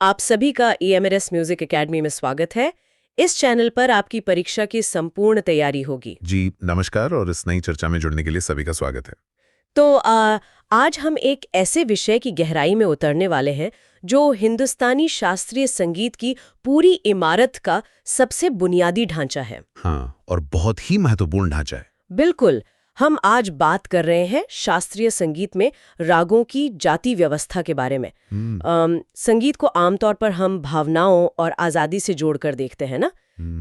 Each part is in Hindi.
आप सभी का EMRS म्यूजिक एकेडमी में स्वागत है। इस चैनल पर आपकी परीक्षा की संपूर्ण तैयारी होगी। जी नमस्कार और इस नई चर्चा में जुड़ने के लिए सभी का स्वागत है। तो आज हम एक ऐसे विषय की गहराई में उतरने वाले हैं जो हिंदुस्तानी शास्त्रीय संगीत की पूरी इमारत का सबसे बुनियादी ढांचा है। हाँ, और बहुत ही महत्वपूर्ण ढांचा है। बिल्कुल। हम आज बात कर रहे हैं शास्त्रीय संगीत में रागों की जाति व्यवस्था के बारे में। संगीत को आमतौर पर हम भावनाओं और आज़ादी से जोड़कर देखते हैं ना।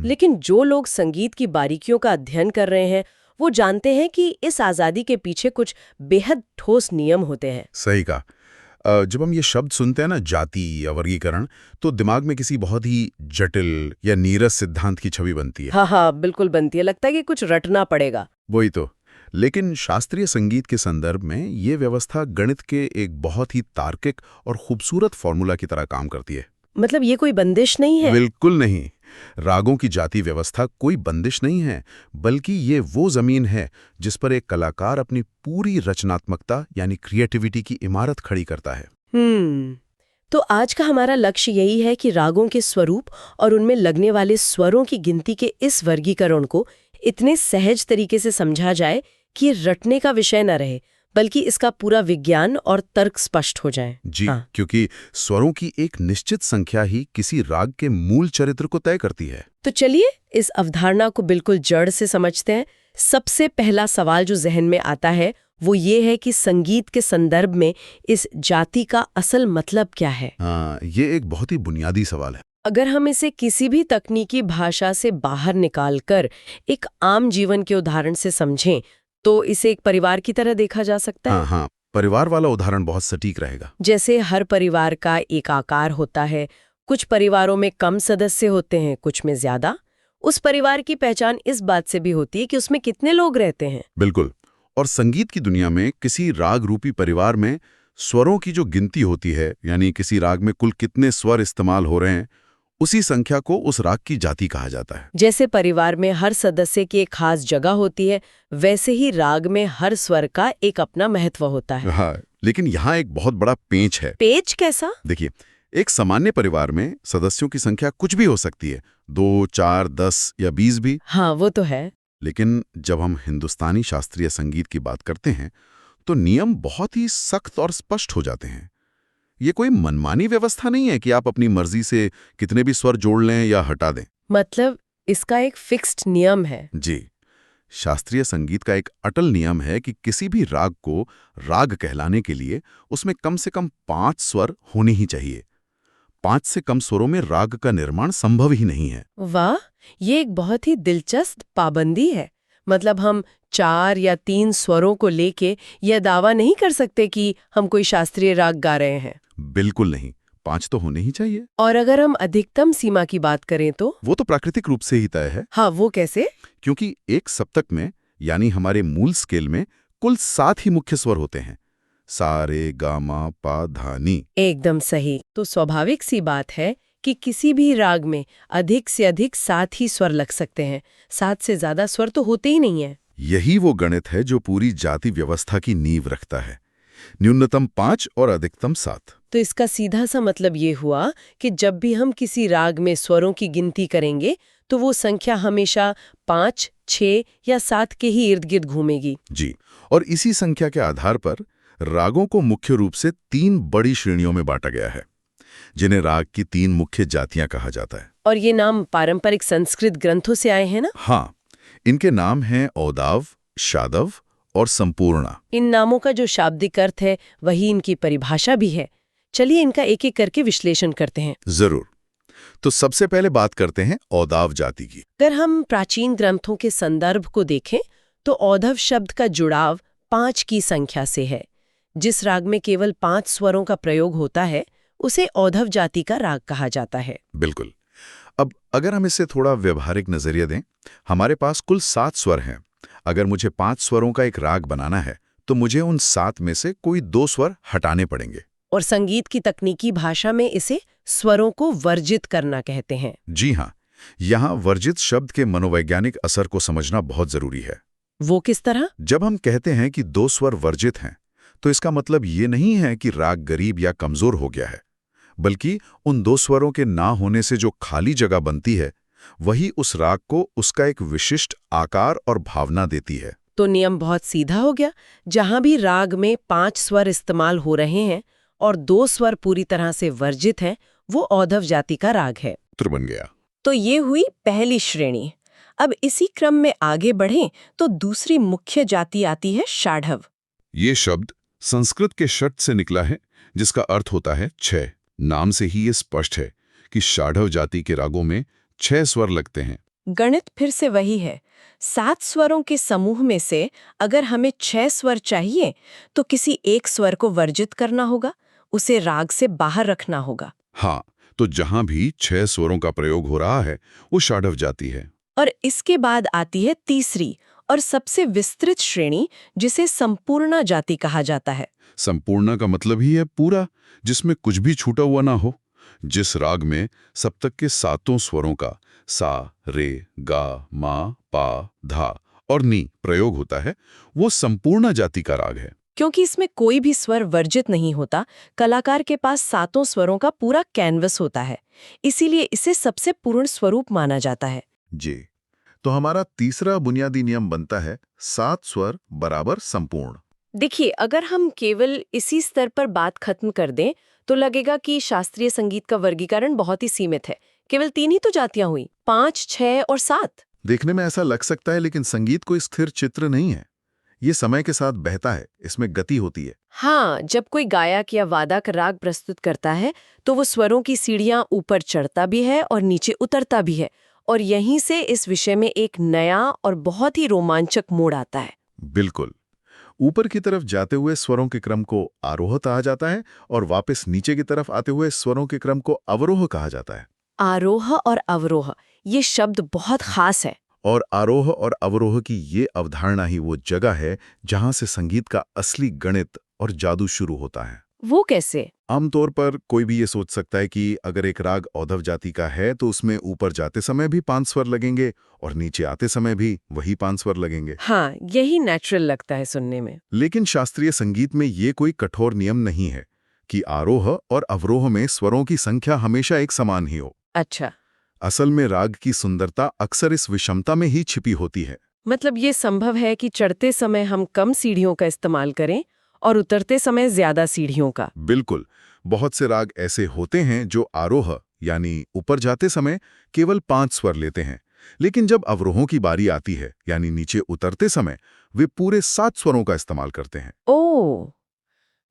लेकिन जो लोग संगीत की बारीकियों का अध्ययन कर रहे हैं वो जानते हैं कि इस आज़ादी के पीछे कुछ बेहद ठोस नियम होते हैं। सही कहा। जब हम ये शब्द सुनते हैं ना, जाति या वर्गीकरण, तो दिमाग में किसी बहुत ही जटिल या नीरस सिद्धांत की छवि बनती है। हाँ हाँ, बिल्कुल बनती है। लगता है कि कुछ रटना पड़ेगा। वही तो। लेकिन शास्त्रीय संगीत के संदर्भ में ये व्यवस्था गणित के एक बहुत ही तार्किक और खूबसूरत फॉर्मूला की तरह काम करती है। मतलब ये कोई बंदिश नहीं है? बिल्कुल नहीं। रागों की जाति व्यवस्था कोई बंदिश नहीं है, बल्कि ये वो जमीन है जिस पर एक कलाकार अपनी पूरी रचनात्मकता यानी क्रिएटिविटी की इमारत खड़ी करता है। तो आज का हमारा लक्ष्य यही है कि रागों के स्वरूप और उनमें लगने वाले स्वरों की गिनती के इस वर्गीकरण को इतने सहज तरीके से समझा जाए कि ये रटने का विषय न रहे, बल्कि इसका पूरा विज्ञान और तर्क स्पष्ट हो जाए। जी हाँ। क्योंकि स्वरों की एक निश्चित संख्या ही किसी राग के मूल चरित्र को तय करती है। तो चलिए इस अवधारणा को बिल्कुल जड़ से समझते हैं। सबसे पहला सवाल जो जहन में आता है वो ये है कि संगीत के संदर्भ में इस जाति का असल मतलब क्या है। हाँ, ये एक बहुत ही बुनियादी सवाल है। अगर हम इसे किसी भी तकनीकी भाषा से बाहर निकालकर एक आम जीवन के उदाहरण से समझें तो इसे एक परिवार की तरह देखा जा सकता है। हाँ, परिवार वाला उदाहरण बहुत सटीक रहेगा। जैसे हर परिवार का एक आकार होता है। कुछ परिवारों में कम सदस्य होते हैं, कुछ में ज्यादा। उस परिवार की पहचान इस बात से भी होती है कि उसमें कितने लोग रहते हैं। बिल्कुल। और संगीत की दुनिया में किसी राग रूपी परिवार में स्वरों की जो गिनती होती है, यानी किसी राग में कुल कितने स्वर इस्तेमाल हो रहे हैं, उसी संख्या को उस राग की जाति कहा जाता है। जैसे परिवार में हर सदस्य की एक खास जगह होती है, वैसे ही राग में हर स्वर का एक अपना महत्व होता है। हाँ, लेकिन यहाँ एक बहुत बड़ा पेंच है। पेच कैसा? देखिए, एक सामान्य परिवार में सदस्यों की संख्या कुछ भी हो सकती है, 2, 4, 10 या 20 भी। हाँ, वो तो है। लेकिन जब हम हिंदुस्तानी शास्त्रीय संगीत की बात करते हैं तो नियम बहुत ही सख्त और स्पष्ट हो जाते हैं। ये कोई मनमानी व्यवस्था नहीं है कि आप अपनी मर्जी से कितने भी स्वर जोड़ लें या हटा दें। मतलब इसका एक फिक्स्ड नियम है। जी, शास्त्रीय संगीत का एक अटल नियम है कि किसी भी राग को राग कहलाने के लिए उसमें कम से कम 5 स्वर होने ही चाहिए। 5 से कम स्वरों में राग का निर्माण संभव ही नहीं है। वाह, ये एक बहुत ही दिलचस्प पाबंदी है। मतलब हम 4 या 3 स्वरों को लेके यह दावा नहीं कर सकते कि हम कोई शास्त्रीय राग गा रहे हैं। बिल्कुल नहीं, 5 तो होने ही चाहिए। और अगर हम अधिकतम सीमा की बात करें तो? वो तो प्राकृतिक रूप से ही तय है। हाँ, वो कैसे? क्योंकि एक सप्तक में यानी हमारे मूल स्केल में कुल 7 ही मुख्य स्वर होते हैं। सा रे गा मा पा धा नी। एकदम सही। तो स्वाभाविक सी बात है कि किसी भी राग में अधिक से अधिक 7 ही स्वर लग सकते हैं। 7 से ज्यादा स्वर तो होते ही नहीं है। यही वो गणित है जो पूरी जाति व्यवस्था की नींव रखता है। न्यूनतम 5 और अधिकतम 7। तो इसका सीधा सा मतलब ये हुआ कि जब भी हम किसी राग में स्वरों की गिनती करेंगे तो वो संख्या हमेशा 5, 6 या 7 के ही इर्द गिर्द घूमेगी। जी, और इसी संख्या के आधार पर रागों को मुख्य रूप से 3 बड़ी श्रेणियों में बांटा गया है, जिन्हें राग की 3 मुख्य जातियां कहा जाता है। और ये नाम पारंपरिक संस्कृत ग्रंथों से आए हैं ना? हाँ, इनके नाम हैं औदाव, शादव और संपूर्णा। इन नामों का जो शाब्दिक अर्थ है वही इनकी परिभाषा भी है। चलिए इनका एक एक करके विश्लेषण करते हैं। जरूर। तो सबसे पहले बात करते हैं औदाव जाति की। अगर हम प्राचीन ग्रंथों के संदर्भ को देखें तो औधव शब्द का जुड़ाव 5 की संख्या से है। जिस राग में केवल 5 स्वरों का प्रयोग होता है उसे औधव जाति का राग कहा जाता है। बिल्कुल। अब अगर हम इसे थोड़ा व्यवहारिक नजरिया दें, हमारे पास कुल 7 स्वर हैं। अगर मुझे 5 स्वरों का एक राग बनाना है तो मुझे उन 7 में से कोई 2 स्वर हटाने पड़ेंगे। और संगीत की तकनीकी भाषा में इसे स्वरों को वर्जित करना कहते हैं। जी हाँ, यहाँ वर्जित शब्द के मनोवैज्ञानिक असर को समझना बहुत जरूरी है। वो किस तरह? जब हम कहते हैं कि 2 स्वर वर्जित हैं तो इसका मतलब ये नहीं है कि राग गरीब या कमजोर हो गया है, बल्कि उन दो स्वरों के ना होने से जो खाली जगह बनती है वही उस राग को उसका एक विशिष्ट आकार और भावना देती है। तो नियम बहुत सीधा हो गया। जहां भी राग में 5 स्वर इस्तेमाल हो रहे हैं और 2 स्वर पूरी तरह से वर्जित हैं, वो औधव जाति का राग है। उत्तर बन गया। तो ये हुई पहली श्रेणी। अब इसी क्रम में आगे बढ़ें तो दूसरी मुख्य जाति आती है षाढ़व। ये शब्द संस्कृत के षट से निकला है, जिसका अर्थ होता है 6। नाम से ही ये स्पष्ट है कि षाढ़व जाति के रागों में 6 स्वर लगते हैं। गणित फिर से वही है। 7 स्वरों के समूह में से अगर हमें 6 स्वर चाहिए तो किसी एक स्वर को वर्जित करना होगा, उसे राग से बाहर रखना होगा। हाँ, तो जहां भी 6 स्वरों का प्रयोग हो रहा है वो षाढ़व जाति है। और इसके बाद आती है तीसरी और सबसे विस्तृत श्रेणी, जिसे संपूर्ण जाति कहा जाता है। संपूर्ण का मतलब ही है पूरा, जिसमें कुछ भी छूटा हुआ ना हो। जिस राग में सप्तक के 7 स्वरों का सा, रे, गा, मा, पा, धा और नी प्रयोग होता है, वो संपूर्ण जाति का राग है। क्योंकि इसमें कोई भी स्वर वर्जित नहीं होता, कलाकार के पास 7 स्वरों का पूरा कैनवस होता है, इसीलिए इसे सबसे पूर्ण स्वरूप माना जाता है। जी, तो हमारा तीसरा बुनियादी नियम बनता है 7 स्वर बराबर संपूर्ण। देखिए, अगर हम केवल इसी स्तर पर बात खत्म कर दें तो लगेगा कि शास्त्रीय संगीत का वर्गीकरण बहुत ही सीमित है। केवल 3 ही तो जातियां हुई, 5, 6 और 7। देखने में ऐसा लग सकता है, लेकिन संगीत कोई स्थिर चित्र नहीं है। ये समय के साथ बहता है, इसमें गति होती है। हाँ, जब कोई गायक या वादक राग प्रस्तुत करता है तो वो स्वरों की सीढ़ियां ऊपर चढ़ता भी है और नीचे उतरता भी है, और यहीं से इस विषय में एक नया और बहुत ही रोमांचक मोड़ आता है। बिल्कुल। ऊपर की तरफ जाते हुए स्वरों के क्रम को आरोह कहा जाता है और वापस नीचे की तरफ आते हुए स्वरों के क्रम को अवरोह कहा जाता है। आरोह और अवरोह, ये शब्द बहुत खास है। और आरोह और अवरोह की ये अवधारणा ही वो जगह है जहां से संगीत का असली गणित और जादू शुरू होता है। वो कैसे? आमतौर पर कोई भी ये सोच सकता है कि अगर एक राग औधव जाति का है तो उसमें ऊपर जाते समय भी 5 स्वर लगेंगे और नीचे आते समय भी वही 5 स्वर लगेंगे। हाँ, यही नेचुरल लगता है सुनने में। लेकिन शास्त्रीय संगीत में ये कोई कठोर नियम नहीं है कि आरोह और अवरोह में स्वरों की संख्या हमेशा एक समान ही हो। अच्छा, असल में राग की सुंदरता अक्सर इस विषमता में ही छिपी होती है। मतलब ये संभव है कि चढ़ते समय हम कम सीढ़ियों का इस्तेमाल करें और उतरते समय ज्यादा सीढ़ियों का। बिल्कुल। बहुत से राग ऐसे होते हैं जो आरोह यानी ऊपर जाते समय केवल 5 स्वर लेते हैं, लेकिन जब अवरोहों की बारी आती है यानी नीचे उतरते समय वे पूरे 7 स्वरों का इस्तेमाल करते हैं। ओह,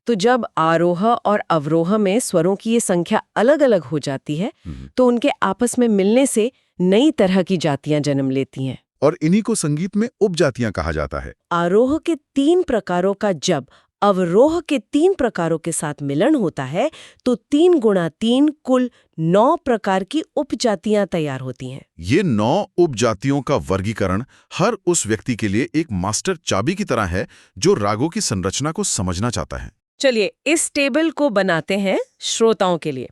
तो जब आरोह और अवरोह में स्वरों की ये संख्या अलग-अलग हो जाती है तो उनके आपस में मिलने से नई तरह की जातियां जन्म लेती हैं। और इन्हीं को संगीत में उपजातियां कहा जाता है। आरोह के 3 प्रकारों का जब अवरोह के 3 प्रकारों के साथ मिलन होता है तो 3 गुणा 3 कुल 9 प्रकार की उपजातियां तैयार होती हैं। ये 9 उपजातियों का वर्गीकरण हर उस व्यक्ति के लिए एक मास्टर चाबी की तरह है जो रागों की संरचना को समझना चाहता है। चलिए इस टेबल को बनाते हैं श्रोताओं के लिए।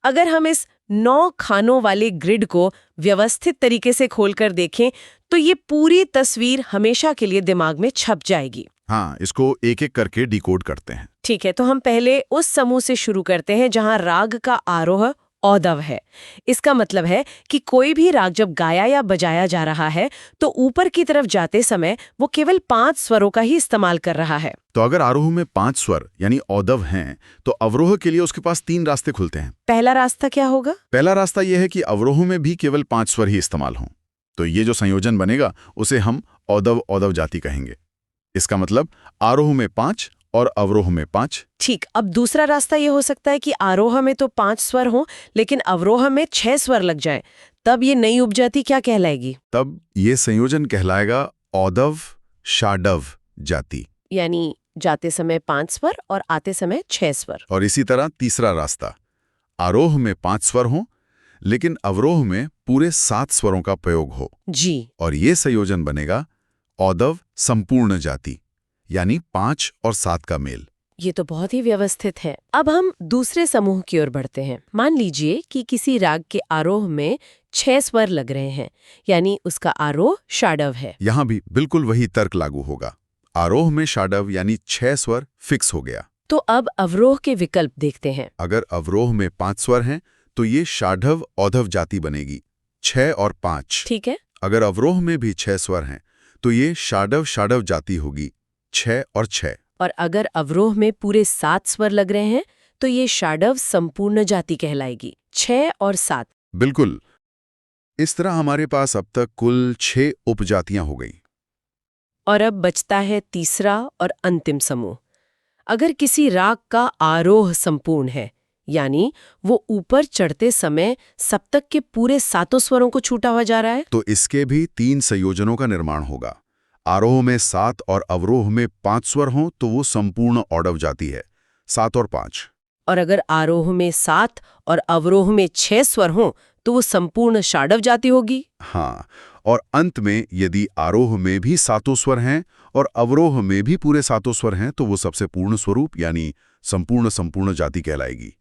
अगर हम इस 9 खानों वाले ग्रिड को व्यवस्थित तरीके से खोलकर देखें तो ये पूरी तस्वीर हमेशा के लिए दिमाग में छप जाएगी। हाँ, इसको एक-एक करके डिकोड करते हैं। ठीक है, तो हम पहले उस समूह से शुरू करते हैं जहां राग का आरोह औधव है। इसका मतलब है कि कोई भी राग जब गाया या बजाया जा रहा है तो ऊपर की तरफ जाते समय वो केवल 5 स्वरों का ही इस्तेमाल कर रहा है। तो अगर आरोह में 5 स्वर यानी औधव हैं, तो अवरोह के लिए उसके पास 3 रास्ते खुलते हैं। पहला रास्ता क्या होगा? पहला रास्ता यह है कि अवरोह में भी केवल 5 स्वर ही इस्तेमाल हों। तो ये जो संयोजन बनेगा उसे हम औधव जाति कहेंगे। इसका मतलब आरोह में 5 और अवरोह में 5। ठीक, अब दूसरा रास्ता ये हो सकता है कि आरोह में तो 5 स्वर हों लेकिन अवरोह में 6 स्वर लग जाएं। तब ये नई उपजाति क्या कहलाएगी? तब ये संयोजन कहलाएगा औधव षाढ़व जाति। यानी जाते समय 5 स्वर और आते समय 6 स्वर। और इसी तरह तीसरा रास्ता, आरोह में 5 स्वर हों लेकिन अवरोह में पूरे 7 स्वरों का प्रयोग हो। जी। और ये संयोजन बनेगा औधव संपूर्ण जाति, यानी 5 और 7 का मेल। ये तो बहुत ही व्यवस्थित है। अब हम दूसरे समूह की ओर बढ़ते हैं। मान लीजिए कि किसी राग के आरोह में 6 स्वर लग रहे हैं, यानी उसका आरोह षाढ़व है। यहाँ भी बिल्कुल वही तर्क लागू होगा। आरोह में षाढ़व यानी 6 स्वर फिक्स हो गया। तो अब अवरोह के विकल्प देखते हैं। अगर अवरोह में 5 स्वर हैं तो ये षाढ़व औधव जाति बनेगी, 6 और 5। ठीक है। अगर अवरोह में भी 6 स्वर हैं तो ये षाढ़व षाढ़व जाति होगी, 6 और 6। और अगर अवरोह में पूरे 7 स्वर लग रहे हैं तो ये षाढ़व संपूर्ण जाति कहलाएगी, 6 और 7। बिल्कुल। इस तरह हमारे पास अब तक कुल 6 उपजातियां हो गई। और अब बचता है तीसरा और अंतिम समूह। अगर किसी राग का आरोह संपूर्ण है, यानी वो ऊपर चढ़ते समय सप्तक के पूरे 7 स्वरों को छूटा हुआ जा रहा है, तो इसके भी 3 संयोजनों का निर्माण होगा। आरोह में 7 और अवरोह में 5 स्वर हों तो वो संपूर्ण औडव जाति है, 7 और 5। और अगर आरोह में 7 और अवरोह में 6 स्वर हों तो वो संपूर्ण षाढ़व जाति होगी। हाँ, और अंत में यदि आरोह में भी 7 स्वर हैं और अवरोह में भी पूरे 7 स्वर हैं तो वो सबसे पूर्ण स्वरूप यानी संपूर्ण संपूर्ण जाति कहलाएगी,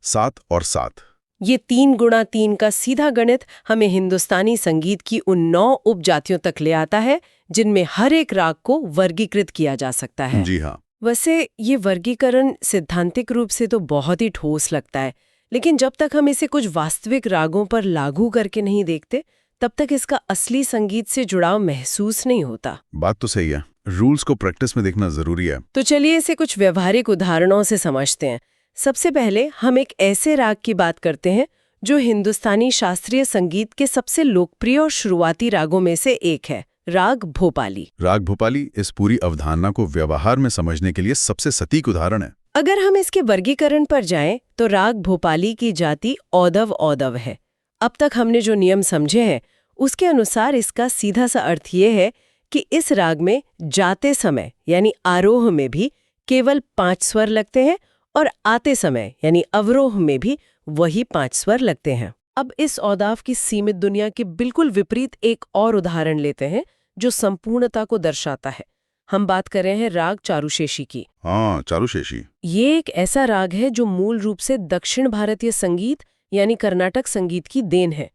7 और 7। ये 3 गुणा 3 का सीधा गणित हमें हिंदुस्तानी संगीत की उन 9 उपजातियों तक ले आता है जिनमें हर एक राग को वर्गीकृत किया जा सकता है। जी हाँ। वैसे ये वर्गीकरण सिद्धांतिक रूप से तो बहुत ही ठोस लगता है, लेकिन जब तक हम इसे कुछ वास्तविक रागों पर लागू करके नहीं देखते तब तक इसका असली संगीत से जुड़ाव महसूस नहीं होता। बात तो सही है, रूल्स को प्रैक्टिस में देखना जरूरी है। तो चलिए इसे कुछ व्यवहारिक उदाहरणों से समझते हैं। सबसे पहले हम एक ऐसे राग की बात करते हैं जो हिंदुस्तानी शास्त्रीय संगीत के सबसे लोकप्रिय और शुरुआती रागों में से एक है, राग भोपाली। राग भोपाली इस पूरी अवधारणा को व्यवहार में समझने के लिए सबसे सटीक उदाहरण है। अगर हम इसके वर्गीकरण पर जाएं तो राग भोपाली की जाति औधव औधव है। अब तक हमने जो नियम समझे हैं उसके अनुसार इसका सीधा सा अर्थ ये है कि इस राग में जाते समय यानी आरोह में भी केवल 5 स्वर लगते हैं और आते समय यानी अवरोह में भी वही 5 स्वर लगते हैं। अब इस औदाव की सीमित दुनिया के बिल्कुल विपरीत एक और उदाहरण लेते हैं जो संपूर्णता को दर्शाता है। हम बात कर रहे हैं राग चारुशेषी की। हाँ, चारुशेषी। ये एक ऐसा राग है जो मूल रूप से दक्षिण भारतीय संगीत यानी कर्नाटक संगीत की देन है,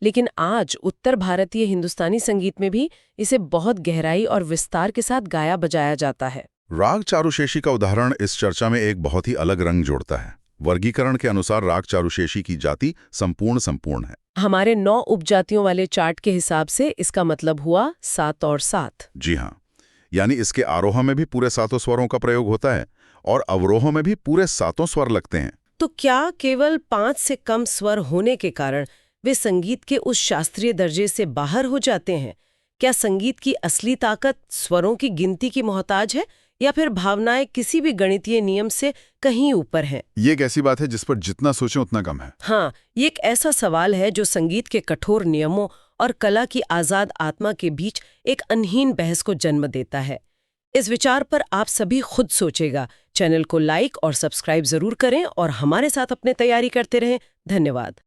लेकिन आज उत्तर भारतीय हिंदुस्तानी संगीत में भी इसे बहुत गहराई और विस्तार के साथ गाया बजाया जाता है। राग चारुशेषी का उदाहरण इस चर्चा में एक बहुत ही अलग रंग जोड़ता है। वर्गीकरण के अनुसार राग चारुशेषी की जाति संपूर्ण है। हमारे 9 उपजातियों वाले चार्ट के हिसाब से इसका मतलब हुआ 7 और 7। जी हाँ, यानी इसके आरोह में भी पूरे 7 स्वरों का प्रयोग होता है और अवरोह में भी पूरे 7 स्वर लगते हैं। तो क्या केवल 5 से कम स्वर होने के कारण वे संगीत के उस शास्त्रीय दर्जे से बाहर हो जाते हैं? क्या संगीत की असली ताकत स्वरों की गिनती की मोहताज है या फिर भावनाएं किसी भी गणितीय नियम से कहीं ऊपर हैं? ये एक ऐसी बात है जिस पर जितना सोचें उतना कम है। हाँ, ये एक ऐसा सवाल है जो संगीत के कठोर नियमों और कला की आजाद आत्मा के बीच एक अनहीन बहस को जन्म देता है। इस विचार पर आप सभी खुद सोचेगा। चैनल को लाइक और सब्सक्राइब जरूर करें और हमारे साथ अपने तैयारी करते रहें। धन्यवाद।